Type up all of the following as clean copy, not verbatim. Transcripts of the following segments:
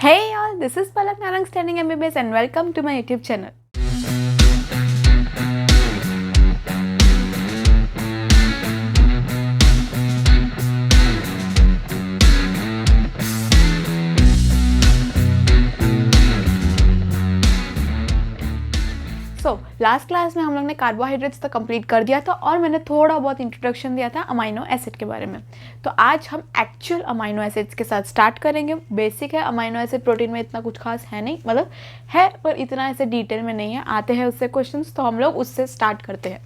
Hey all, this is Palak Narang Standing MBBS and welcome to my YouTube channel. Last class में हम लोग ने carbohydrates तक complete कर दिया था और मैंने थोड़ा बहुत इंट्रोडक्शन दिया था अमाइनो एसिड के बारे में। तो आज हम एक्चुअल अमाइनो एसिड्स के साथ स्टार्ट करेंगे। बेसिक है, अमाइनो एसिड प्रोटीन में इतना कुछ खास है नहीं, मतलब है पर इतना ऐसे डिटेल में नहीं है। आते हैं उससे क्वेश्चंस तो हम लोग उससे स्टार्ट करते हैं।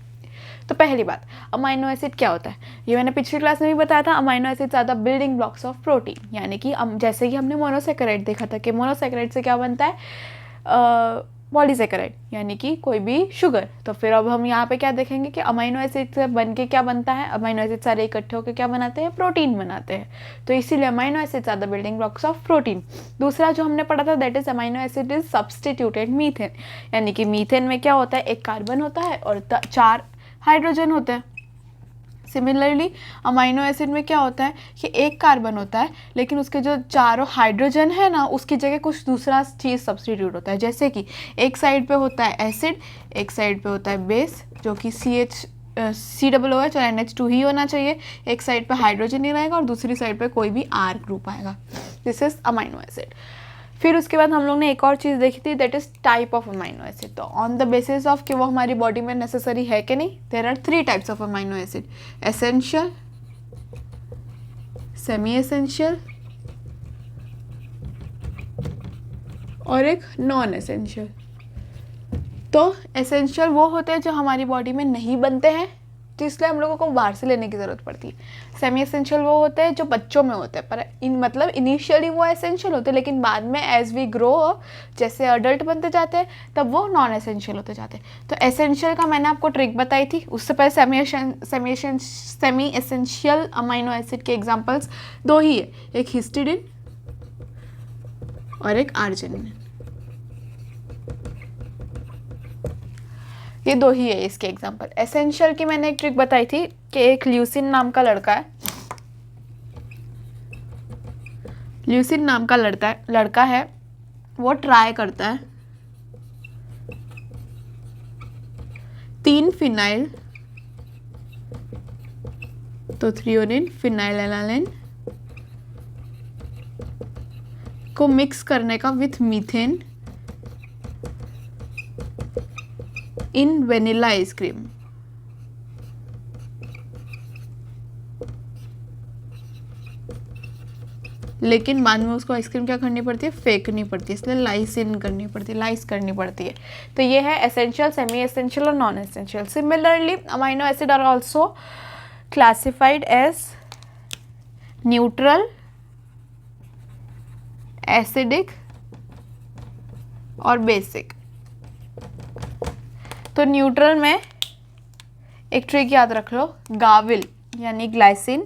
तो पहली बात, अमाइनो एसिड क्या होता है ये मैंने पिछली क्लास में भी बताया था। Amino acids are the building blocks of protein, यानी कि जैसे कि हमने मोनोसेकेराइड देखा था कि मोनोसेकेराइड से क्या बनता है, पॉलीसेकेराइड यानी कि कोई भी शुगर। तो फिर अब हम यहाँ पे क्या देखेंगे कि अमाइनो एसिड से बन के क्या बनता है। अमाइनो एसिड सारे इकट्ठे होकर क्या बनाते हैं, प्रोटीन बनाते हैं। तो इसीलिए amino acids are the building blocks of protein. दूसरा जो हमने पढ़ा था that is amino acid is substituted methane, यानी कि मीथेन में क्या होता है, एक कार्बन होता है और 4 हाइड्रोजन होते हैं। सिमिलरली अमाइनो एसिड में क्या होता है कि एक कार्बन होता है लेकिन उसके जो चारों हाइड्रोजन है ना, उसकी जगह कुछ दूसरा चीज़ सब्सटीट्यूट होता है। जैसे कि एक साइड पे होता है एसिड, एक साइड पे होता है बेस जो कि COOH और NH2 ही होना चाहिए। एक साइड पे हाइड्रोजन ही रहेगा और दूसरी साइड पे कोई भी R ग्रुप आएगा। This is amino acid. फिर उसके बाद हम लोग ने एक और चीज़ देखी थी that is type of amino acid. तो ऑन द बेसिस ऑफ कि वो हमारी बॉडी में नेसेसरी है कि नहीं, there are 3 types of amino acid, essential, semi essential और एक नॉन एसेंशियल। तो एसेंशियल वो होते हैं जो हमारी बॉडी में नहीं बनते हैं, तो इसलिए हम लोगों को बाहर से लेने की ज़रूरत पड़ती है। सेमी एसेंशियल वो होते हैं जो बच्चों में होते हैं, पर मतलब इनिशियली वो एसेंशियल होते हैं लेकिन बाद में एज वी ग्रो जैसे अडल्ट बनते जाते हैं तब वो नॉन एसेंशियल होते जाते हैं। तो एसेंशियल का मैंने आपको ट्रिक बताई थी। उससे पहले सेमी एसेंशियल अमाइनो एसिड के एग्जाम्पल्स 2 ही है, एक हिस्टिडिन और एक आर्जिनिन। ये 2 ही है इसके एग्जाम्पल। एसेंशियल की मैंने एक ट्रिक बताई थी कि एक ल्यूसिन नाम का लड़का है, ल्यूसिन नाम का लड़का है, वो ट्राई करता है 3 फिनाइल, तो थ्रियोनिन फिनाइलएलानाइन को मिक्स करने का with methane in vanilla ice cream. लेकिन बाद में उसको आइसक्रीम क्या करनी पड़ती है, फेंकनी पड़ती है, इसलिए लाइसिन करनी पड़ती है, लाइस करनी पड़ती है। तो ये है एसेंशियल, सेमी एसेंशियल और non essential. Similarly amino acid are also classified as neutral, acidic और बेसिक। तो न्यूट्रल में एक ट्रिक याद रख लो, गाविल यानी glycine,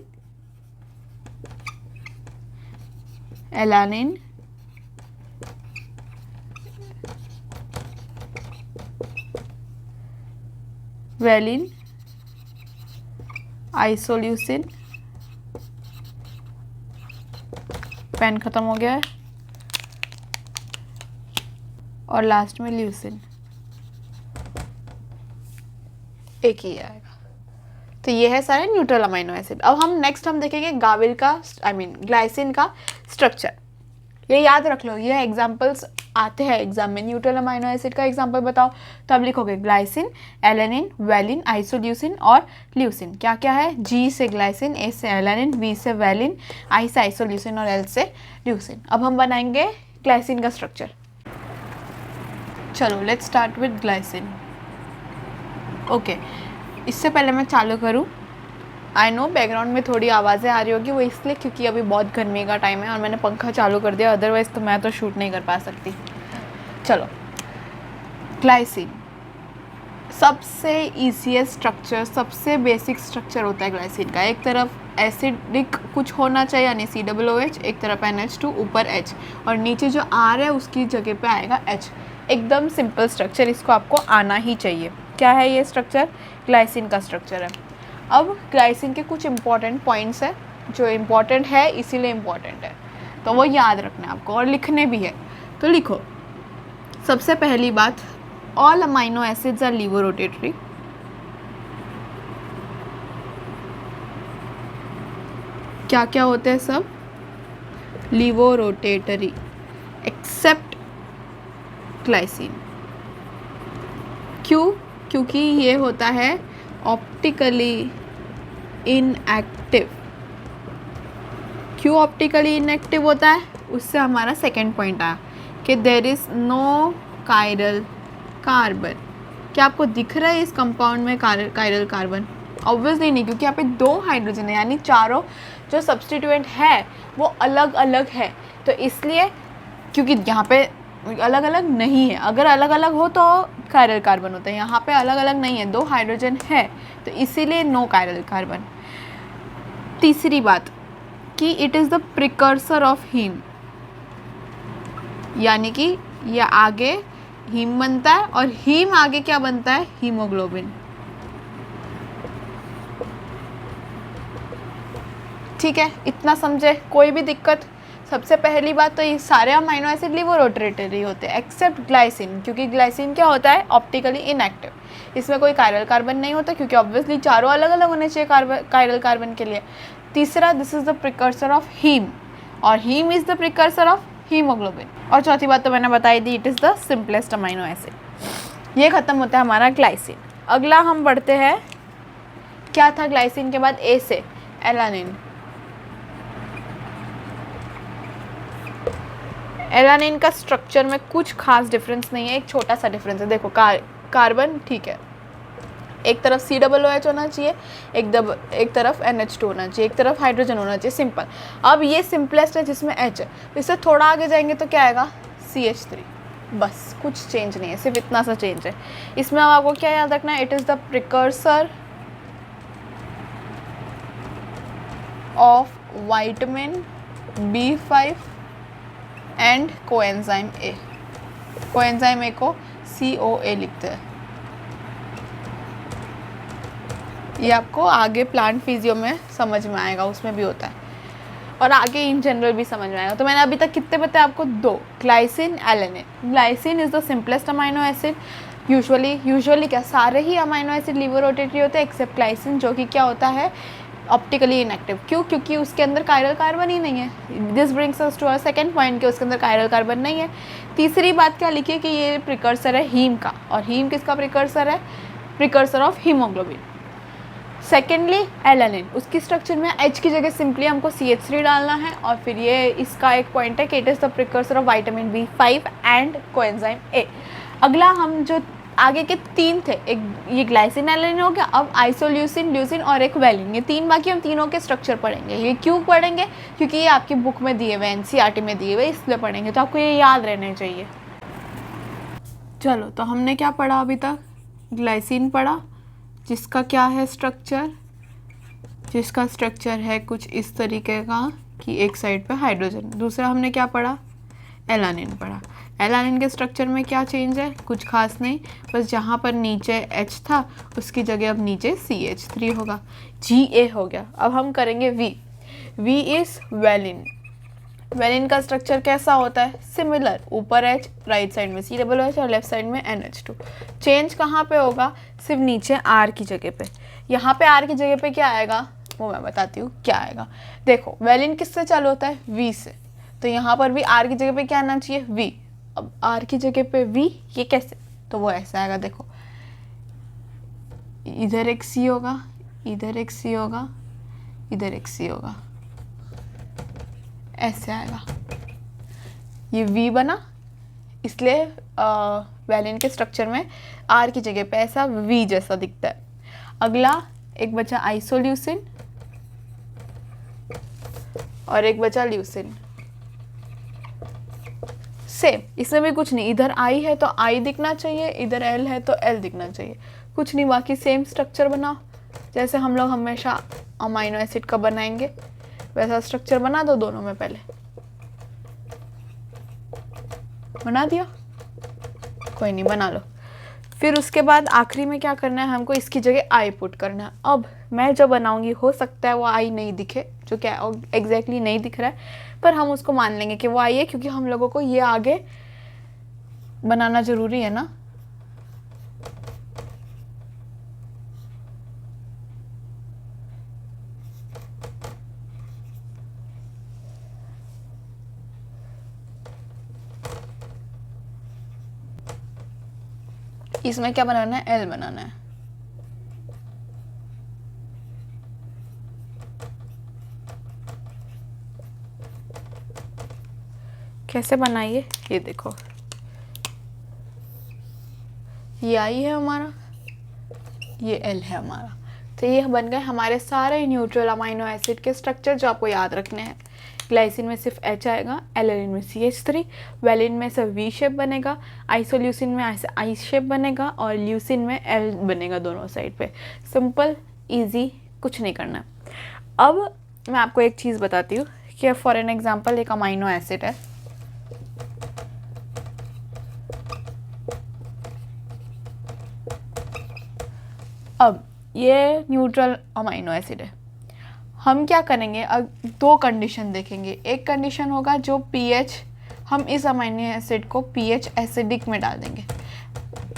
alanine, valine, isoleucine, pen खत्म हो गया है, और लास्ट में ल्यूसिन, एक ही आएगा। तो ये है सारे न्यूट्रल अमाइनो एसिड। अब हम देखेंगे गाविल का ग्लाइसिन का स्ट्रक्चर। ये याद रख लो, ये एग्जांपल्स आते हैं एग्जाम में। न्यूट्रल अमाइनो एसिड का एग्जांपल बताओ तो आप लिखोगे ग्लाइसिन, एलेनिन, वेलिन, आइसोल्यूसिन और ल्यूसिन। क्या क्या है, G से ग्लाइसिन, A से एलेनिन, V से वेलिन, I से आइसोल्यूसिन और L से ल्यूसिन। अब हम बनाएंगे ग्लाइसिन का स्ट्रक्चर। चलो let's start with glycine. Okay, इससे पहले मैं चालू करूँ, आई नो बैकग्राउंड में थोड़ी आवाज़ें आ रही होगी, वो इसलिए क्योंकि अभी बहुत गर्मी का टाइम है और मैंने पंखा चालू कर दिया, अदरवाइज़ तो मैं तो शूट नहीं कर पा सकती। चलो, ग्लाइसिन सबसे ईजीएस्ट स्ट्रक्चर, सबसे बेसिक स्ट्रक्चर होता है ग्लाइसिन का। एक तरफ एसिडिक कुछ होना चाहिए यानी COOH, एक तरफ NH2, ऊपर H और नीचे जो R है उसकी जगह पे आएगा H। एकदम सिंपल स्ट्रक्चर, इसको आपको आना ही चाहिए। क्या है ये स्ट्रक्चर, ग्लाइसिन का स्ट्रक्चर है। अब ग्लाइसिन के कुछ इंपॉर्टेंट पॉइंट्स हैं जो इम्पॉर्टेंट है इसीलिए इम्पॉर्टेंट है। तो वो याद रखना है आपको और लिखने भी है। तो लिखो, सबसे पहली बात, all amino acids are levo rotatory. क्या क्या होते हैं सब? Levo rotatory except glycine. क्यों? क्योंकि ये होता है ऑप्टिकली इनएक्टिव। क्यों ऑप्टिकली इनएक्टिव होता है? उससे हमारा सेकेंड पॉइंट आया कि there is no chiral carbon. क्या आपको दिख रहा है इस कंपाउंड में कायरल कार्बन? ऑब्वियसली नहीं, क्योंकि यहाँ पे 2 हाइड्रोजन है, यानी चारों जो सब्स्टिट्यूएंट है वो अलग अलग है। तो इसलिए, क्योंकि यहाँ पे अलग अलग नहीं है, अगर अलग अलग हो तो कायरल कार्बन होता है, यहाँ पे अलग अलग नहीं है, 2 हाइड्रोजन है, तो इसीलिए नो कायरल कार्बन। तीसरी बात कि it is the precursor of heme, यानी कि ये आगे हीम बनता है और हीम आगे क्या बनता है? हीमोग्लोबिन। ठीक है, इतना समझे? कोई भी दिक्कत? सबसे पहली बात तो ये सारे अमाइनो एसिड लीवो रोटेटरी होते हैं एक्सेप्ट ग्लाइसिन, क्योंकि ग्लाइसिन क्या होता है? Optically inactive. इसमें कोई कायरल कार्बन नहीं होता, क्योंकि ऑब्वियसली चारों अलग अलग होने चाहिए कायरल कार्बन के लिए। तीसरा, this is the precursor of haem, और haem is the precursor of haemoglobin. और चौथी बात तो मैंने बताई दी, it is the simplest amino acid. ये खत्म होता है हमारा ग्लाइसिन। अगला हम बढ़ते हैं, क्या था ग्लाइसिन के बाद? ए से एलानिन। एलानिन का स्ट्रक्चर में कुछ खास डिफरेंस नहीं है, एक छोटा सा डिफरेंस है। देखो, कार्बन ठीक है, एक तरफ COOH होना चाहिए, एक तरफ NH2 होना चाहिए, एक तरफ हाइड्रोजन होना चाहिए, सिंपल। अब ये सिंपलेस्ट है जिसमें H है, इससे थोड़ा आगे जाएंगे तो क्या आएगा? CH3। बस, कुछ चेंज नहीं है, सिर्फ इतना सा चेंज है। इसमें अब आपको क्या याद रखना है? It is the precursor of vitamin B5 and coenzyme A. Coenzyme A को COA लिखते हैं। ये आपको आगे प्लांट फिजियो में समझ में आएगा, उसमें भी होता है, और आगे इन जनरल भी समझ में आएगा। तो मैंने अभी तक कितने बताए आपको? 2, glycine, alanine. Glycine is the simplest amino acid. Usually क्या, सारे ही अमाइनो एसिड लीवो रोटेटरी होते हैं एक्सेप्ट ग्लाइसिन, जो कि क्या होता है? Optically inactive. क्यों? क्योंकि उसके अंदर कायरल कार्बन ही नहीं है। This brings us to our second point कि उसके अंदर कायरल कार्बन नहीं है। तीसरी बात क्या लिखी है? कि ये प्रिकर्सर है हीम का, और हीम किसका प्रिकर्सर है? Precursor of haemoglobin. Secondly alanine, उसकी स्ट्रक्चर में H की जगह सिंपली हमको CH3 डालना है, और फिर ये इसका एक पॉइंट है कि it is the precursor of vitamin B5 and coenzyme A. अगला हम जो आगे के 3 थे, एक ये ग्लाइसिन एलानिन हो गया, अब आइसोल्यूसिन, ल्यूसिन और एक वेलिन, ये 3 बाकी हम तीनों के स्ट्रक्चर पढ़ेंगे। ये क्यों पढ़ेंगे? क्योंकि ये आपकी बुक में दिए हुए, NCERT में दिए हुए, इसलिए पढ़ेंगे, तो आपको ये याद रहने चाहिए। चलो, तो हमने क्या पढ़ा अभी तक? ग्लाइसिन पढ़ा, जिसका क्या है स्ट्रक्चर? जिसका स्ट्रक्चर है कुछ इस तरीके का कि एक साइड पे हाइड्रोजन। दूसरा हमने क्या पढ़ा? एलानिन पढ़ा। एलानिन के स्ट्रक्चर में क्या चेंज है? कुछ खास नहीं, बस जहाँ पर नीचे H था उसकी जगह अब नीचे CH3 होगा, Ga हो गया। अब हम करेंगे V इज़ वेलिन। वेलिन का स्ट्रक्चर कैसा होता है? सिमिलर, ऊपर H, राइट साइड में COOH और लेफ्ट साइड में NH2। चेंज कहाँ पे होगा? सिर्फ नीचे R की जगह पे। यहाँ पे R की जगह पे क्या आएगा वो मैं बताती हूँ क्या आएगा। देखो, वेलिन किससे चालू होता है? V से, तो यहाँ पर भी R की जगह पे क्या आना चाहिए? V। अब R की जगह पे V, ये कैसे? तो वो ऐसा आएगा, देखो, इधर एक C होगा, इधर एक C होगा, इधर एक C होगा, ऐसे आएगा। ये V बना, इसलिए वेलिन के स्ट्रक्चर में R की जगह पे ऐसा V जैसा दिखता है। अगला एक बचा आइसोल्यूसिन और एक बचा ल्यूसिन। सेम, इसमें भी कुछ नहीं, इधर I है तो I दिखना चाहिए, इधर L है तो L दिखना चाहिए, कुछ नहीं, बाकी सेम स्ट्रक्चर बनाओ जैसे हम लोग हमेशा अमाइनो एसिड का बनाएंगे, वैसा स्ट्रक्चर बना दो दोनों में। पहले बना दिया, कोई नहीं, बना लो। फिर उसके बाद आखिरी में क्या करना है, हमको इसकी जगह आई पुट करना है। अब मैं जो बनाऊंगी हो सकता है वो आई नहीं दिखे, जो क्या एग्जैक्टली नहीं दिख रहा है, पर हम उसको मान लेंगे कि वो आई है, क्योंकि हम लोगों को ये आगे बनाना ज़रूरी है ना। इसमें क्या बनाना है, एल बनाना है। कैसे बनाइए, ये देखो, ये आई है हमारा, ये एल है हमारा। तो ये बन गए हमारे सारे न्यूट्रल अमाइनो एसिड के स्ट्रक्चर जो आपको याद रखने हैं। ग्लाइसिन में सिर्फ H आएगा, एलेनिन में CH3, वेलिन में सिर्फ V शेप बनेगा, आइसोल्यूसिन में I शेप बनेगा और ल्यूसिन में L बनेगा दोनों साइड पे। सिंपल, इजी, कुछ नहीं करना। अब मैं आपको एक चीज़ बताती हूँ कि फॉर एन एग्जांपल एक अमाइनो एसिड है, अब ये न्यूट्रल अमाइनो एसिड है। हम क्या करेंगे, अब दो कंडीशन देखेंगे। एक कंडीशन होगा जो pH, हम इस अमाइनो एसिड को pH एसिडिक में डाल देंगे,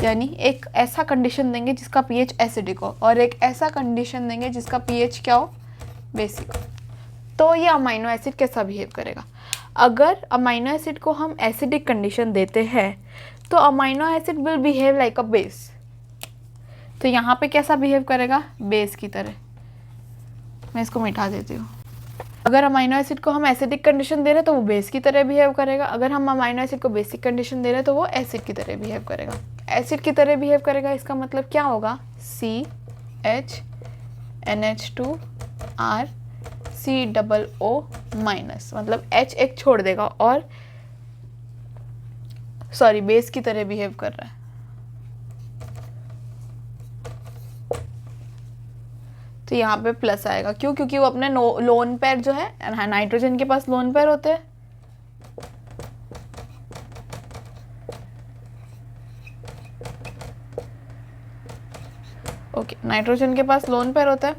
यानी एक ऐसा कंडीशन देंगे जिसका pH एसिडिक हो, और एक ऐसा कंडीशन देंगे जिसका pH क्या हो, बेसिक हो। तो ये अमाइनो एसिड कैसा बिहेव करेगा। अगर अमाइनो एसिड को हम एसिडिक कंडीशन देते हैं तो amino acid will behave like a base. तो यहाँ पे कैसा बिहेव करेगा, बेस की तरह। मैं इसको मिटा देती हूँ। अगर अमाइनो एसिड को हम एसिडिक कंडीशन दे रहे हैं तो वो बेस की तरह बिहेव करेगा। अगर हम अमाइनो एसिड को बेसिक कंडीशन दे रहे हैं तो वो एसिड की तरह बिहेव करेगा। एसिड की तरह बिहेव करेगा, इसका मतलब क्या होगा, CH NH2 R COO-, मतलब H एक छोड़ देगा और सॉरी बेस की तरह बिहेव कर रहा है। तो यहाँ पे प्लस आएगा, क्यों, क्योंकि वो अपने लोन पेयर जो है, नाइट्रोजन के पास लोन पेयर होते हैं, ओके, नाइट्रोजन के पास लोन पेयर होता है।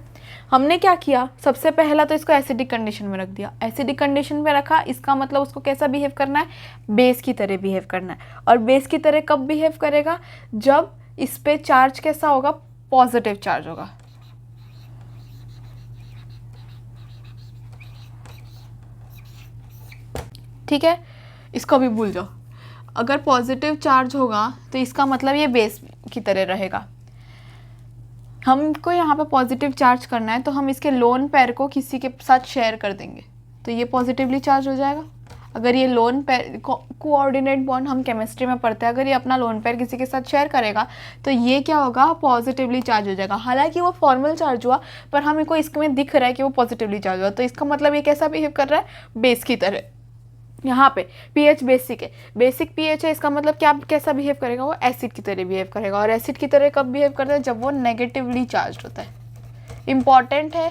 हमने क्या किया, सबसे पहला तो इसको एसिडिक कंडीशन में रख दिया। एसिडिक कंडीशन में रखा, इसका मतलब उसको कैसा बिहेव करना है, बेस की तरह बिहेव करना है। और बेस की तरह कब बिहेव करेगा, जब इस पे चार्ज कैसा होगा, पॉजिटिव चार्ज होगा। ठीक है, इसको भी भूल जाओ। अगर पॉजिटिव चार्ज होगा तो इसका मतलब ये बेस की तरह रहेगा। हमको यहाँ पे पॉजिटिव चार्ज करना है तो हम इसके लोन पेयर को किसी के साथ शेयर कर देंगे तो ये पॉजिटिवली चार्ज हो जाएगा। अगर ये लोन पेयर कोऑर्डिनेट बॉन्ड हम केमिस्ट्री में पढ़ते हैं, अगर ये अपना लोन पेयर किसी के साथ शेयर करेगा तो ये क्या होगा, पॉजिटिवली चार्ज हो जाएगा। हालांकि वो फॉर्मल चार्ज हुआ पर हमको इसमें दिख रहा है कि वो पॉजिटिवली चार्ज हुआ, तो इसका मतलब ये कैसा बिहेव कर रहा है, बेस की तरह। यहाँ पे pH बेसिक है, बेसिक pH है, इसका मतलब क्या, कैसा बिहेव करेगा, वो एसिड की तरह बिहेव करेगा। और एसिड की तरह कब बिहेव करता है, जब वो नेगेटिवली चार्ज होता है। इंपॉर्टेंट है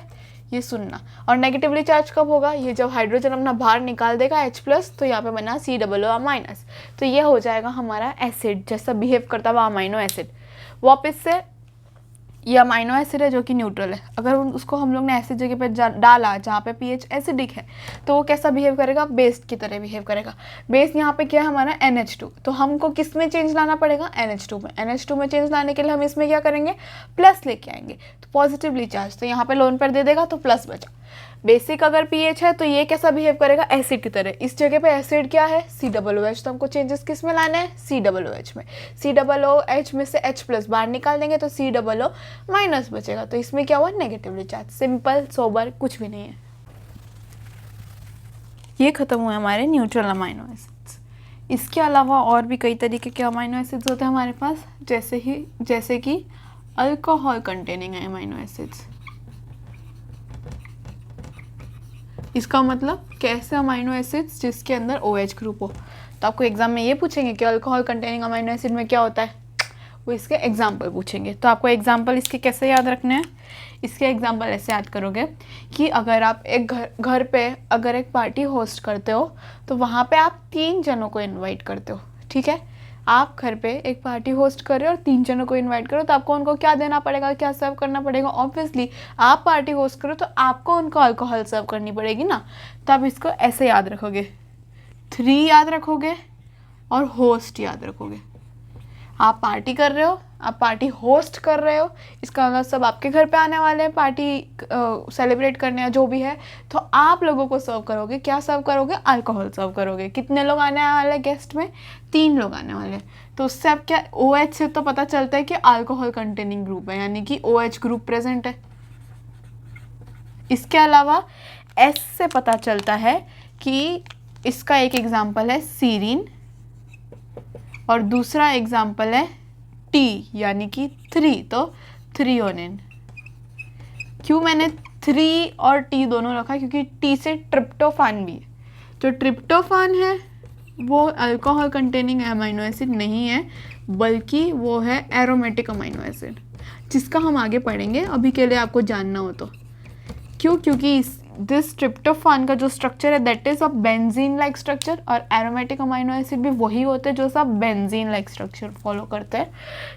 ये सुनना। और नेगेटिवली चार्ज कब होगा, ये जब हाइड्रोजन अपना बाहर निकाल देगा H+, तो यहाँ पे बना COO-, तो ये हो जाएगा हमारा एसिड जैसा बिहेव करता हुआ अमाइनो एसिड। वापस से ये अमाइनो एसिड है जो कि न्यूट्रल है, अगर उसको हम लोग ने ऐसी जगह पे डाला जहाँ पे pH एसिडिक है तो वो कैसा बिहेव करेगा, बेस की तरह बिहेव करेगा। बेस यहाँ पे क्या है हमारा NH2, तो हमको किस में चेंज लाना पड़ेगा, NH2 में। NH2 में चेंज लाने के लिए हम इसमें क्या करेंगे, प्लस लेके आएंगे, तो पॉजिटिवली चार्ज, तो यहाँ पे लोन पेयर दे देगा तो प्लस बचा। बेसिक अगर pH है तो ये कैसा बिहेव करेगा, एसिड की तरह। इस जगह पे एसिड क्या है, COOH, तो हमको चेंजेस किस में लाना है, COOH में। COOH में से H+ बाहर निकाल देंगे तो COO- बचेगा, तो इसमें क्या हुआ, नेगेटिवली चार्ज। सिंपल, सोबर, कुछ भी नहीं है। ये खत्म हुए हमारे न्यूट्रल अमाइनो एसिड्स। इसके अलावा और भी कई तरीके के अमाइनो एसिड्स होते हैं हमारे पास, जैसे कि अल्कोहल कंटेनिंग अमाइनो एसिड्स। इसका मतलब कैसे अमाइनो एसिड्स जिसके अंदर OH ग्रुप हो। तो आपको एग्जाम में ये पूछेंगे कि अल्कोहल कंटेनिंग अमाइनो एसिड में क्या होता है, वो इसके एग्जाम्पल पूछेंगे। तो आपको एग्जाम्पल इसके कैसे याद रखने हैं, इसके एग्जाम्पल ऐसे याद करोगे कि अगर आप एक घर पे अगर एक पार्टी होस्ट करते हो तो वहाँ पे आप 3 जनों को इनवाइट करते हो, ठीक है। आप घर पे एक पार्टी होस्ट कर रहे हो और 3 जनों को इनवाइट करो, तो आपको उनको क्या देना पड़ेगा, क्या सर्व करना पड़ेगा? ऑब्वियसली आप पार्टी होस्ट करो तो आपको उनको अल्कोहल सर्व करनी पड़ेगी ना। तो आप इसको ऐसे याद रखोगे, 3 याद रखोगे और होस्ट याद रखोगे। आप पार्टी कर रहे हो, आप पार्टी होस्ट कर रहे हो, इसका मतलब सब आपके घर पे आने वाले हैं पार्टी सेलिब्रेट करने या जो भी है, तो आप लोगों को सर्व करोगे। क्या सर्व करोगे? अल्कोहल सर्व करोगे। कितने लोग आने वाले गेस्ट में? 3 लोग आने वाले। तो उससे आप क्या, OH से तो पता चलता है कि अल्कोहल कंटेनिंग ग्रुप है, यानी कि OH ग्रुप प्रेजेंट है। इसके अलावा S से पता चलता है कि इसका एक एग्जाम्पल है सीरीन और दूसरा एग्जाम्पल है T यानी कि 3, तो थ्रियोनिन। क्यों मैंने 3 और T दोनों रखा? क्योंकि T से ट्रिप्टोफान भी है। जो ट्रिप्टोफान है वो अल्कोहल कंटेनिंग अमीनो एसिड नहीं है, बल्कि वो है एरोमेटिक अमीनो एसिड, जिसका हम आगे पढ़ेंगे। अभी के लिए आपको जानना हो तो क्यों? क्योंकि दिस ट्रिप्टोफान का जो स्ट्रक्चर है that is a benzene like structure, और एरोमेटिक अमीनो एसिड भी वही होते हैं जो सब बेंजीन लाइक स्ट्रक्चर फॉलो करते हैं,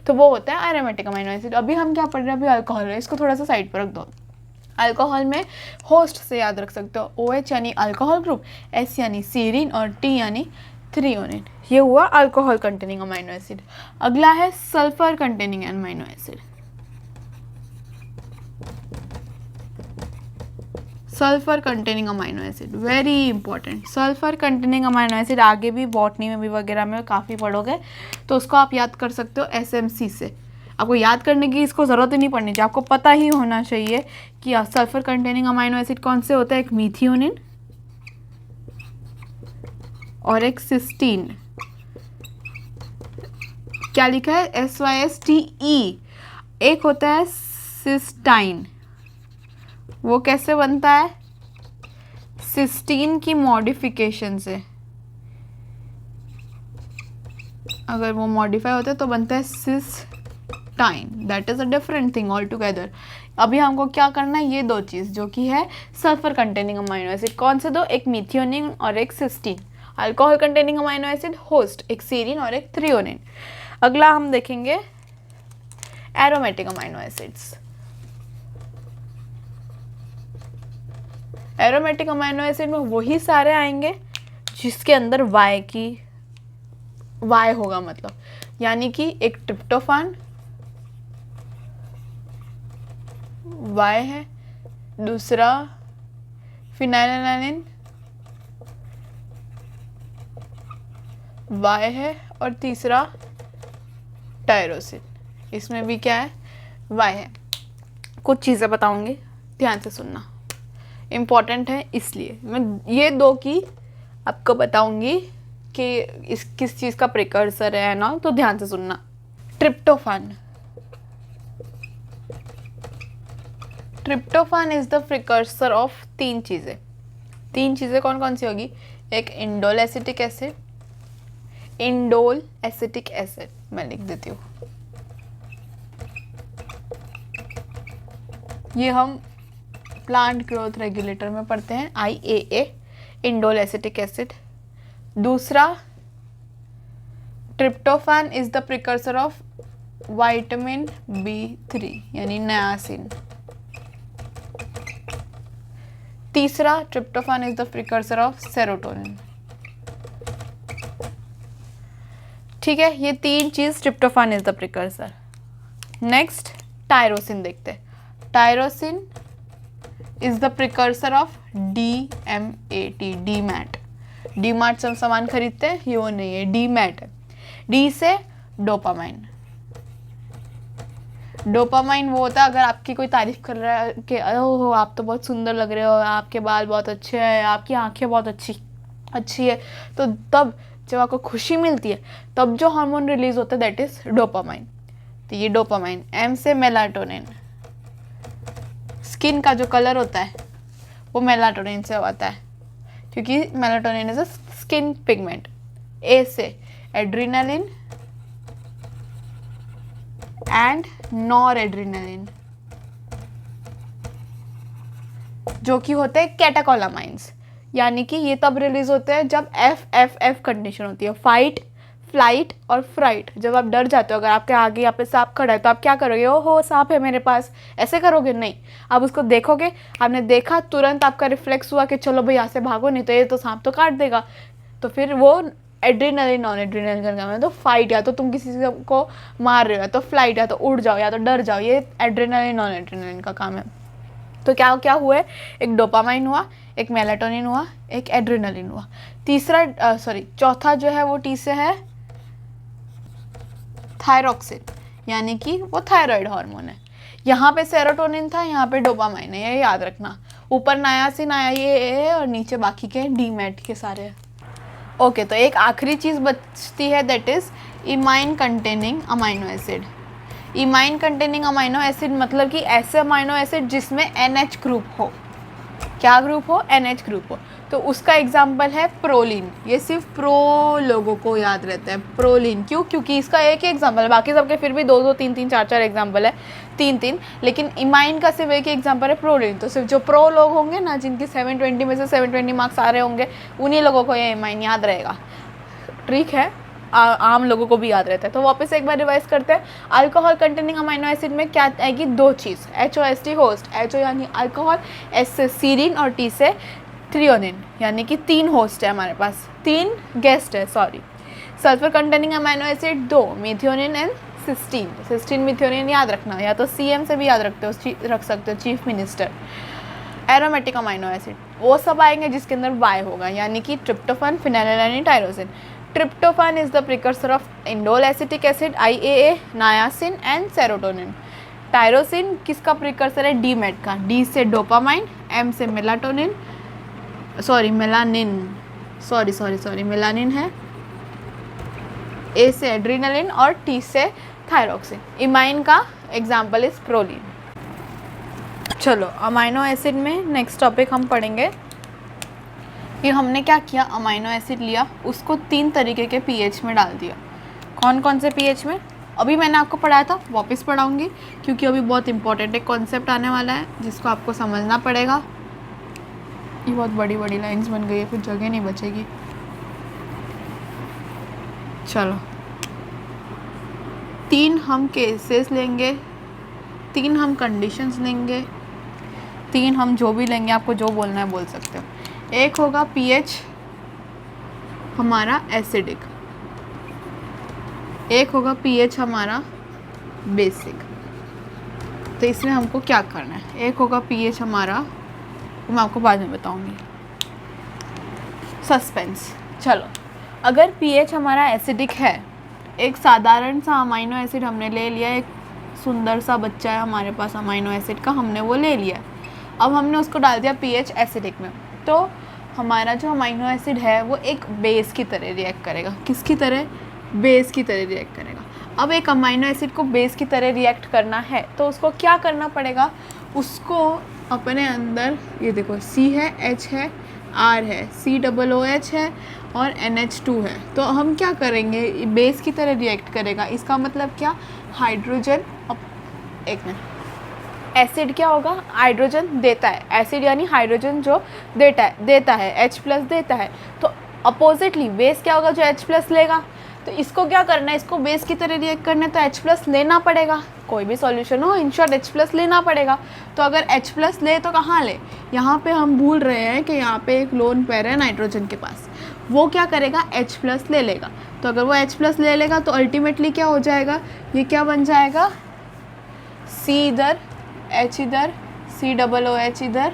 तो वो होता है एरोमेटिक अमीनो एसिड। अभी हम क्या पढ़ रहे हैं? अभी अल्कोहल है, इसको थोड़ा सा साइड पर रख दो। अल्कोहल में होस्ट से याद रख सकते हो, OH यानी अल्कोहल ग्रुप, S यानी सीरीन और T यानी थ्रियोनिन। ये हुआ अल्कोहल कंटेनिंग अमीनो एसिड। अगला है sulphur containing amino acid. Sulphur containing amino acid very important. Sulphur containing amino acid आगे भी बॉटनी में भी वगैरह में काफ़ी पढ़ोगे, तो उसको आप याद कर सकते हो SMC से। आपको याद करने की इसको ज़रूरत ही नहीं पड़नी चाहिए, आपको पता ही होना चाहिए कि सल्फर कंटेनिंग अमीनो एसिड कौन से होते हैं। एक मीथियोनिन और एक सिस्टीन। क्या लिखा है? SYSTE। एक होता है सिस्टाइन। वो कैसे बनता है? सिस्टीन की मॉडिफिकेशन से। अगर वो मॉडिफाई होता है तो बनता है cysteine. That is a different thing all together. अभी हमको क्या करना है? ये 2 चीज़ जो कि है सल्फर कंटेनिंग अमीनो एसिड। कौन से 2? एक मीथियोनिन और एक cysteine. Alcohol containing amino acid host, एक सीरीन और एक थ्रियोनिन। अगला हम देखेंगे aromatic amino acids. Aromatic amino acid में वही सारे आएंगे जिसके अंदर Y होगा, मतलब यानी कि एक ट्रिप्टोफान Y है, दूसरा फिनाइलएलानाइन Y है, और तीसरा टायरोसिन, इसमें भी क्या है? Y है। कुछ चीज़ें बताऊंगी, ध्यान से सुनना, इम्पॉर्टेंट है, इसलिए मैं ये 2 की आपको बताऊंगी कि इस किस चीज़ का प्रिकर्सर है ना, तो ध्यान से सुनना। Tryptophan. Tryptophan is the precursor of 3 चीज़ें। 3 चीज़ें कौन कौन सी होगी? एक indole acetic acid, indole acetic acid मैं लिख देती हूँ, ये हम प्लांट ग्रोथ रेगुलेटर में पढ़ते हैं, IAA, इंडोल एसिटिक एसिड। दूसरा, tryptophan is the precursor of vitamin B3 यानी नियासिन। तीसरा, tryptophan is the precursor of serotonin. ठीक है, ये 3 चीज tryptophan is the precursor. Next tyrosine देखते हैं। Tyrosine is the precursor of DMAT, demat. DMart से हम सामान खरीदते हैं, ये वो नहीं है, डीमैट है। डी से डोपामाइन। डोपामाइन वो होता है अगर आपकी कोई तारीफ कर रहा है कि ओह आप तो बहुत सुंदर लग रहे हो, आपके बाल बहुत अच्छे हैं, आपकी आंखें बहुत अच्छी है, तो तब जब आपको खुशी मिलती है तब जो हार्मोन रिलीज होता है दैट इज डोपामाइन। तो ये डोपामाइन। M से मेलाटोनिन। स्किन का जो कलर होता है वो मेलाटोनिन से आता है, क्योंकि melatonin is a skin pigment. A से एड्रीनालिन एंड नॉरएड्रेनालिन, जो कि होते हैं कैटेकोलामाइंस, यानी कि ये तब रिलीज होते हैं जब FFF कंडीशन होती है, फाइट, फ्लाइट और फ्राइट, जब आप डर जाते हो, अगर आपके आगे यहाँ पे सांप खड़ा है तो आप क्या करोगे, ओहो सांप है मेरे पास, ऐसे करोगे नहीं। आप उसको देखोगे, आपने देखा, तुरंत आपका रिफ्लेक्स हुआ कि चलो भाई यहाँ से भागो, नहीं तो ये तो सांप तो काट देगा। तो फिर वो एड्रेनलिन नॉन एड्रेनलिन का काम है। तो फाइट, या तो तुम किसी को मार रहे हो, या तो फ्लाइट, या तो उड़ जाओ, या तो डर जाओ, ये एड्रेनलिन नॉन एड्रेनलिन का काम है। तो क्या क्या हुआ है, एक डोपामाइन हुआ, एक मेलाटोनिन हुआ, एक एड्रेनलिन हुआ। चौथा जो है वो टी से है थायरॉक्सिन, यानी कि वो थायराइड हार्मोन है। यहाँ पे सेरोटोनिन था, यहाँ पे डोपामाइन है, ये याद रखना। ऊपर नायासिन आया ये और नीचे बाकी के डीमेट के सारे। ओके, तो एक आखिरी चीज़ बचती है, that is imine containing amino acid. Imine containing amino acid मतलब कि ऐसे अमाइनो एसिड जिसमें NH ग्रुप हो। क्या ग्रुप हो, NH ग्रुप हो। तो उसका एग्जाम्पल है प्रोलिन। ये सिर्फ प्रो लोगों को याद रहता है, प्रोलिन। क्यों? क्योंकि इसका एक ही एग्जाम्पल है, बाकी सबके फिर भी 2-2, 3-3, 4-4 एग्जाम्पल है, 3-3, लेकिन इमाइन का सिर्फ एक ही एग्जाम्पल है, प्रोलिन। तो सिर्फ जो प्रो लोग होंगे ना, जिनकी 720 में से 720 मार्क्स आ रहे होंगे, उन्हीं लोगों को ये इमाइन याद रहेगा। ठीक है, आम लोगों को भी याद रहता है। तो वापस एक बार रिवाइज करते हैं। अल्कोहल कंटेनिंग अमाइनो एसिड में क्या आएगी, दो चीज़, HOST होस्ट, HO यानी अल्कोहल, S से सीरीन और T से थ्रियोनिन, यानी कि 3 होस्ट है हमारे पास, 3 गेस्ट है, sorry. Sulphur containing amino acid 2, methionine and cysteine. Cysteine methionine याद रखना, या तो CM से भी याद रख सकते हो, chief minister. Aromatic amino acid वो सब आएंगे जिसके अंदर Y होगा, यानी कि tryptophan, phenylalanine, tyrosine. Tryptophan is the precursor of indole acetic acid, IAA, niacin and serotonin. Tyrosine किसका प्रिकर्सर है, डीमेट का। D से डोपामाइन, M से मेलाटोनिन, मेलानिन है, A से एड्रीनलिन और T से थायरोक्सिन। इमाइन का एग्जाम्पल इज प्रोलिन। चलो अमाइनो एसिड में नेक्स्ट टॉपिक हम पढ़ेंगे। फिर हमने क्या किया, अमाइनो एसिड लिया, उसको 3 तरीके के pH में डाल दिया। कौन कौन से pH में, अभी मैंने आपको पढ़ाया था, वापस पढ़ाऊंगी, क्योंकि अभी बहुत इंपॉर्टेंट एक कॉन्सेप्ट आने वाला है जिसको आपको समझना पड़ेगा। ये बहुत बड़ी बड़ी लाइंस बन गई है, फिर जगह नहीं बचेगी। चलो 3 हम केसेस लेंगे, 3 हम कंडीशंस लेंगे, 3 हम जो भी लेंगे, आपको जो बोलना है बोल सकते हो। एक होगा pH हमारा एसिडिक, एक होगा pH हमारा बेसिक। तो इसमें हमको क्या करना है, एक होगा pH हमारा, मैं आपको बाद में बताऊंगी, सस्पेंस। चलो, अगर pH हमारा एसिडिक है, एक साधारण सा अमाइनो एसिड हमने ले लिया, एक सुंदर सा बच्चा है हमारे पास अमाइनो एसिड का, हमने वो ले लिया। अब हमने उसको डाल दिया pH एसिडिक में, तो हमारा जो अमाइनो एसिड है वो एक बेस की तरह रिएक्ट करेगा। किसकी तरह, बेस की तरह रिएक्ट करेगा। अब एक अमाइनो एसिड को बेस की तरह रिएक्ट करना है तो उसको क्या करना पड़ेगा, उसको अपने अंदर, ये देखो C है, H है, R है, COOH है और NH2 है। तो हम क्या करेंगे, बेस की तरह रिएक्ट करेगा। इसका मतलब क्या, हाइड्रोजन, एक मिनट, एसिड क्या होगा, हाइड्रोजन देता है, एसिड यानी हाइड्रोजन जो देता है H+ देता है। तो अपोजिटली बेस क्या होगा, जो H+ लेगा। तो इसको क्या करना है, इसको बेस की तरह रिएक्ट करना है तो H+ लेना पड़ेगा, कोई भी सॉल्यूशन हो, इन शॉर्ट H+ लेना पड़ेगा। तो अगर H+ ले तो कहाँ ले, यहाँ पे हम भूल रहे हैं कि यहाँ पे एक लोन पेयर है नाइट्रोजन के पास, वो क्या करेगा, H+ ले लेगा। तो अगर वो H+ ले लेगा तो अल्टीमेटली क्या हो जाएगा, ये क्या बन जाएगा, C इधर, H इधर, COOH इधर,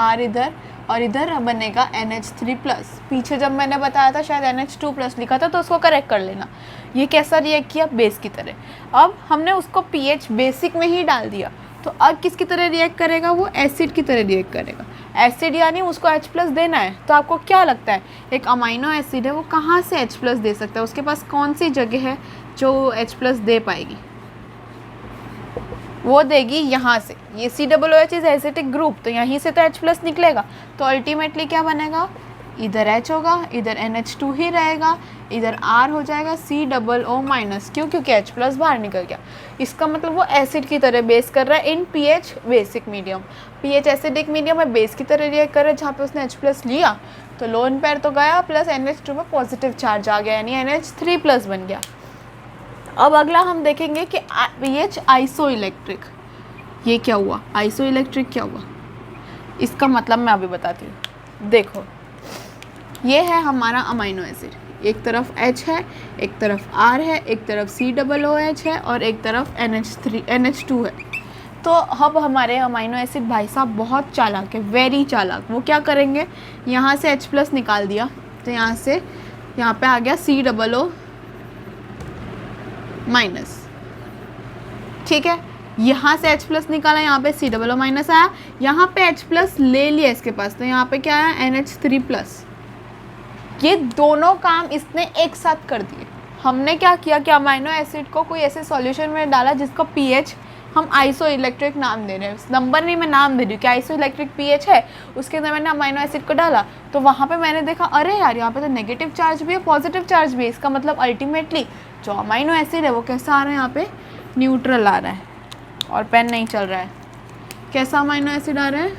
R इधर, और इधर बनेगा NH3+। पीछे जब मैंने बताया था शायद NH2+ लिखा था, तो उसको करेक्ट कर लेना। ये कैसा रिएक्ट किया, बेस की तरह। अब हमने उसको pH बेसिक में ही डाल दिया, तो अब किसकी तरह रिएक्ट करेगा, वो एसिड की तरह रिएक्ट करेगा। एसिड यानी उसको H+ देना है। तो आपको क्या लगता है, एक अमाइनो एसिड है, वो कहाँ से H+ दे सकता है, उसके पास कौन सी जगह है जो H+ दे पाएगी, वो देगी यहाँ से। ये COOH इज एसिटिक ग्रुप, तो यहीं से तो H+ निकलेगा। तो अल्टीमेटली क्या बनेगा, इधर H होगा, इधर NH2 ही रहेगा, इधर R हो जाएगा COO-, क्यों? क्योंकि H प्लस बाहर निकल गया। इसका मतलब वो एसिड की तरह बेस कर रहा है इन pH basic medium. pH acidic medium है, बेस की तरह रिएक्ट कर रहा है, जहाँ पे उसने H प्लस लिया तो लोन पेयर तो गया, प्लस NH2 में पॉजिटिव चार्ज आ गया, यानी NH3 प्लस बन गया। अब अगला हम देखेंगे कि pH आइसोइलेक्ट्रिक, ये क्या हुआ? आइसोइलेक्ट्रिक क्या हुआ? इसका मतलब मैं अभी बताती हूँ। देखो, ये है हमारा अमाइनो एसिड, एक तरफ H है, एक तरफ R है, एक तरफ COOH है और एक तरफ NH2 है। तो अब हमारे अमाइनो एसिड भाई साहब बहुत चालाक है, वेरी चालाक। वो क्या करेंगे, यहाँ से H प्लस निकाल दिया तो यहाँ से यहाँ पे आ गया COO-, ठीक है। यहाँ से H प्लस निकाला, यहाँ पे COO- आया, यहाँ पे H प्लस ले लिया इसके पास, तो यहाँ पे क्या आया? NH3 plus. ये दोनों काम इसने एक साथ कर दिए। हमने क्या किया कि अमाइनो एसिड को कोई ऐसे सॉल्यूशन में डाला जिसका pH हम आइसोइलेक्ट्रिक नाम दे रहे हैं, नंबर नहीं, मैं नाम दे रही हूँ कि आइसोइलेक्ट्रिक pH है, उसके अंदर मैंने अमाइनो एसिड को डाला। तो वहाँ पे मैंने देखा, अरे यार यहाँ पे तो नेगेटिव चार्ज भी है, पॉजिटिव चार्ज भी है। इसका मतलब अल्टीमेटली जो अमाइनो एसिड है वो कैसा आ रहा है? यहाँ पे न्यूट्रल आ रहा है। और पेन नहीं चल रहा है। कैसा अमाइनो एसिड आ रहा है?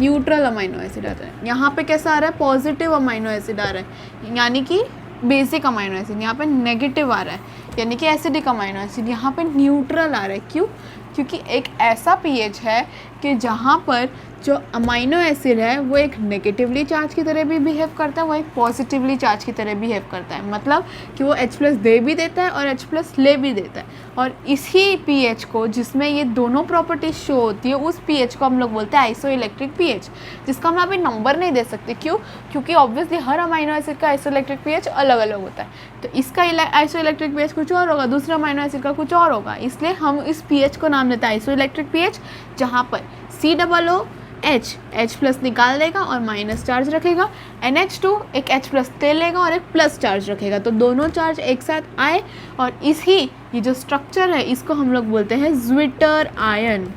न्यूट्रल अमाइनो एसिड आ रहा है। यहाँ पे कैसा आ रहा है? पॉजिटिव अमाइनो एसिड आ रहा है, यानी कि बेसिक अमाइनो एसिड। यहाँ पे नेगेटिव आ रहा है, यानी कि एसिडिक अमाइनो एसिड। यहाँ पे न्यूट्रल आ रहा है, क्यों? क्योंकि एक ऐसा pH है कि जहाँ पर जो अमाइनो एसिड है वो एक नेगेटिवली चार्ज की तरह भी बिहेव करता है, वो एक पॉजिटिवली चार्ज की तरह बिहेव करता है। मतलब कि वो H प्लस दे भी देता है और H प्लस ले भी देता है। और इसी pH को, जिसमें ये दोनों प्रॉपर्टीज शो होती है, उस pH को हम लोग बोलते हैं आइसोइलेक्ट्रिक pH, जिसका हम अभी नंबर नहीं दे सकते। क्यों? क्योंकि ऑब्वियसली हर अमाइनो एसिड का आइसोइलेक्ट्रिक pH अलग अलग होता है। तो इसका आइसोइलेक्ट्रिक pH कुछ और होगा, दूसरा अमाइनो एसिड का कुछ और होगा, इसलिए हम इस pH को नाम देते हैं आइसोइलेक्ट्रिक pH, जहाँ पर COOH प्लस निकाल देगा और माइनस चार्ज रखेगा, NH2 एक H प्लस ले लेगा और एक प्लस चार्ज रखेगा। तो दोनों चार्ज एक साथ आए और ये जो स्ट्रक्चर है इसको हम लोग बोलते हैं ज्विटर आयन।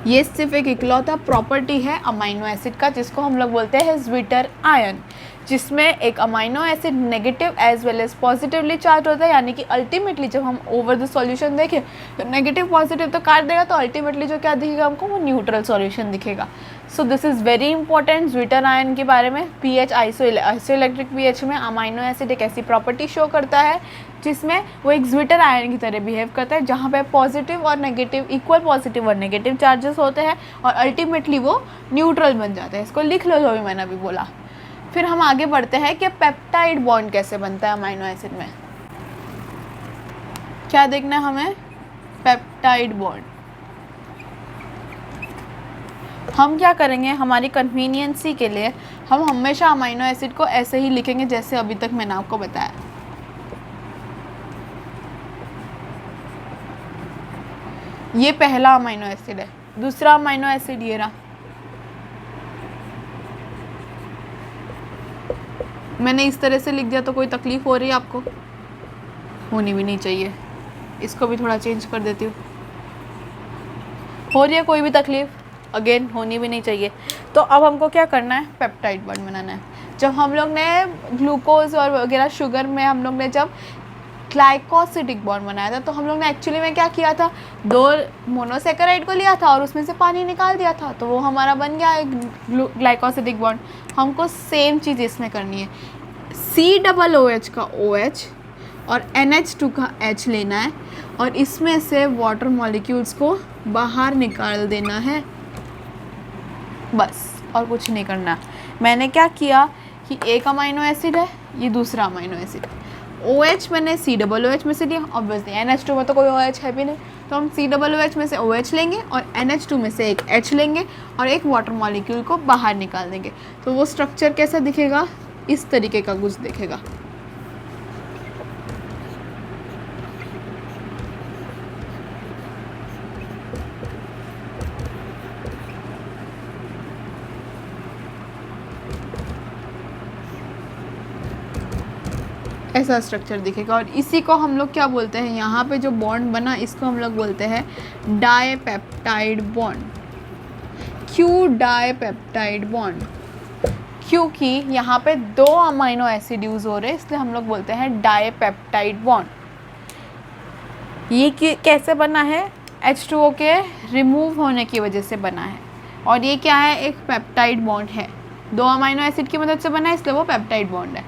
ये सिर्फ एक इकलौता प्रॉपर्टी है अमाइनो एसिड का, जिसको हम लोग बोलते हैं ज्विटर आयन, जिसमें एक amino acid negative as well as positively charge होता है। यानी कि अल्टीमेटली जब हम ओवर द सॉल्यूशन देखें तो नेगेटिव पॉजिटिव तो काट देगा, तो अल्टीमेटली जो क्या दिखेगा हमको, वो न्यूट्रल सॉल्यूशन दिखेगा। So this is very important zwitter ion के बारे में। pH आइसोइलेक्ट्रिक pH में अमाइनो एसिड एक ऐसी प्रॉपर्टी शो करता है जिसमें वो एक ज्विटर आयन की तरह बिहेव करता है, जहाँ पे पॉजिटिव और नेगेटिव, इक्वल पॉजिटिव और नेगेटिव चार्जेस होते हैं और अल्टीमेटली वो न्यूट्रल बन जाते हैं। इसको लिख लो जो भी मैंने अभी बोला। फिर हम आगे बढ़ते हैं कि पेप्टाइड बॉन्ड कैसे बनता है अमाइनो एसिड में। क्या देखना है हमें? Peptide bond. हम क्या करेंगे, हमारी कन्वीनियंसी के लिए हम हमेशा अमाइनो एसिड को ऐसे ही लिखेंगे जैसे अभी तक मैंने आपको बताया। ये पहला अमाइनो एसिड है, दूसरा अमाइनो एसिड ये रहा। मैंने इस तरह से लिख दिया तो कोई तकलीफ हो रही है आपको? होनी भी नहीं चाहिए। इसको भी थोड़ा चेंज कर देती हूँ। हो रही है कोई भी तकलीफ? अगेन होनी भी नहीं चाहिए। तो अब हमको क्या करना है? पेप्टाइड बॉन्ड बनाना है। जब हम लोग ने ग्लूकोज और वगैरह शुगर में हम लोग ने जब ग्लाइकोसिडिक बॉन्ड बनाया था, तो हम लोग ने एक्चुअली में क्या किया था, 2 मोनोसेकेराइड को लिया था और उसमें से पानी निकाल दिया था, तो वो हमारा बन गया एक ग्लाइकोसिडिक बॉन्ड। हमको सेम चीज़ इसमें करनी है। COOH का OH और NH2 का H लेना है और इसमें से वाटर मॉलिक्यूल्स को बाहर निकाल देना है, बस, और कुछ नहीं करना। मैंने क्या किया कि एक अमाइनो एसिड है, ये दूसरा अमाइनो एसिड, OH मैंने COOH में से लिया। ऑब्वियसली NH2 में तो कोई OH है भी नहीं, तो हम COOH में से OH लेंगे और NH2 में से एक H लेंगे और एक वाटर मॉलिक्यूल को बाहर निकाल देंगे। तो वो स्ट्रक्चर कैसा दिखेगा? इस तरीके का कुछ दिखेगा। ऐसा स्ट्रक्चर दिखेगा और इसी को हम लोग क्या बोलते हैं, यहाँ पे जो बॉन्ड बना इसको हम लोग बोलते हैं डाइपेप्टाइड बॉन्ड। क्यों डाइपेप्टाइड बॉन्ड? क्योंकि यहाँ पे 2 अमाइनो एसिड यूज़ हो रहे हैं, इसलिए हम लोग बोलते हैं डाइपेप्टाइड बॉन्ड। ये कैसे बना है? H2O के रिमूव होने की वजह से बना है। और ये क्या है? एक पेप्टाइड बॉन्ड है, 2 अमाइनो एसिड की मदद से बना है, इसलिए वो पेप्टाइड बॉन्ड है।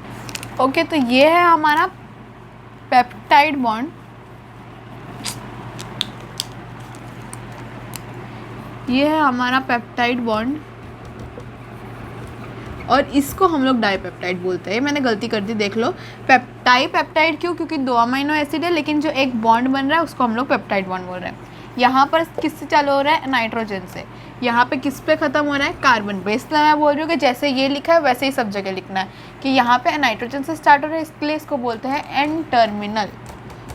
ओके, तो ये है हमारा पेप्टाइड बॉन्ड। ये है हमारा पेप्टाइड बॉन्ड और इसको हम लोग डाइपेप्टाइड बोलते हैं। मैंने गलती कर दी, देख लो। डाइपेप्टाइड क्यों? क्योंकि 2 अमाइनो एसिड है, लेकिन जो एक बॉन्ड बन रहा है उसको हम लोग पेप्टाइड बॉन्ड बोल रहे हैं। यहाँ पर किससे चालू हो रहा है? नाइट्रोजन से। यहाँ पे किस पे ख़त्म हो रहा है? कार्बन पे। इसलिए मैं बोल रही हूँ कि जैसे ये लिखा है वैसे ही सब जगह लिखना है कि यहाँ पे नाइट्रोजन से स्टार्ट हो रहा है, इसलिए इसको बोलते हैं एन टर्मिनल।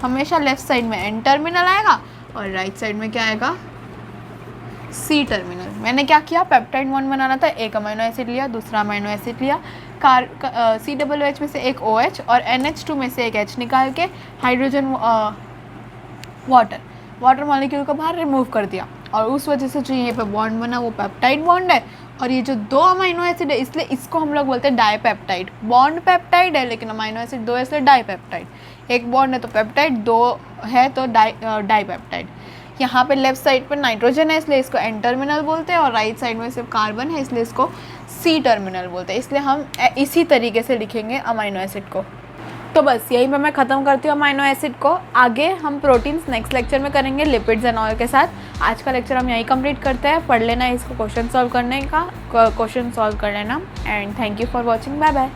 हमेशा लेफ्ट साइड में एन टर्मिनल आएगा और राइट साइड में क्या आएगा? C terminal. मैंने क्या किया? पेप्टाइड बॉन्ड बनाना था, एक अमाइनो एसिड लिया, दूसरा अमाइनो एसिड लिया, COOH में से एक OH और NH2 में से एक H निकाल के हाइड्रोजन वाटर मॉलिक्यूल को बाहर रिमूव कर दिया और उस वजह से जो ये पे बॉन्ड बना वो पेप्टाइड बॉन्ड है। और ये जो 2 अमाइनो एसिड है इसलिए इसको हम लोग बोलते हैं डाइपेप्टाइड। बॉन्ड पेप्टाइड है लेकिन अमाइनो एसिड 2 है, इसलिए डाइपेप्टाइड। एक बॉन्ड है तो पेप्टाइड, 2 है तो डाइपेप्टाइड। यहाँ पे लेफ्ट साइड पर नाइट्रोजन है इसलिए इसको एन टर्मिनल बोलते हैं और राइट साइड में सिर्फ कार्बन है इसलिए इसको सी टर्मिनल बोलते हैं। इसलिए हम इसी तरीके से लिखेंगे अमाइनो एसिड को। तो बस यहीं पे मैं ख़त्म करती हूँ अमाइनो एसिड को। आगे हम प्रोटीन्स नेक्स्ट लेक्चर में करेंगे लिपिड्स एंड ऑयल के साथ। आज का लेक्चर हम यहीं कंप्लीट करते हैं। पढ़ लेना इसको, क्वेश्चन सॉल्व कर लेना and thank you for watching. Bye bye.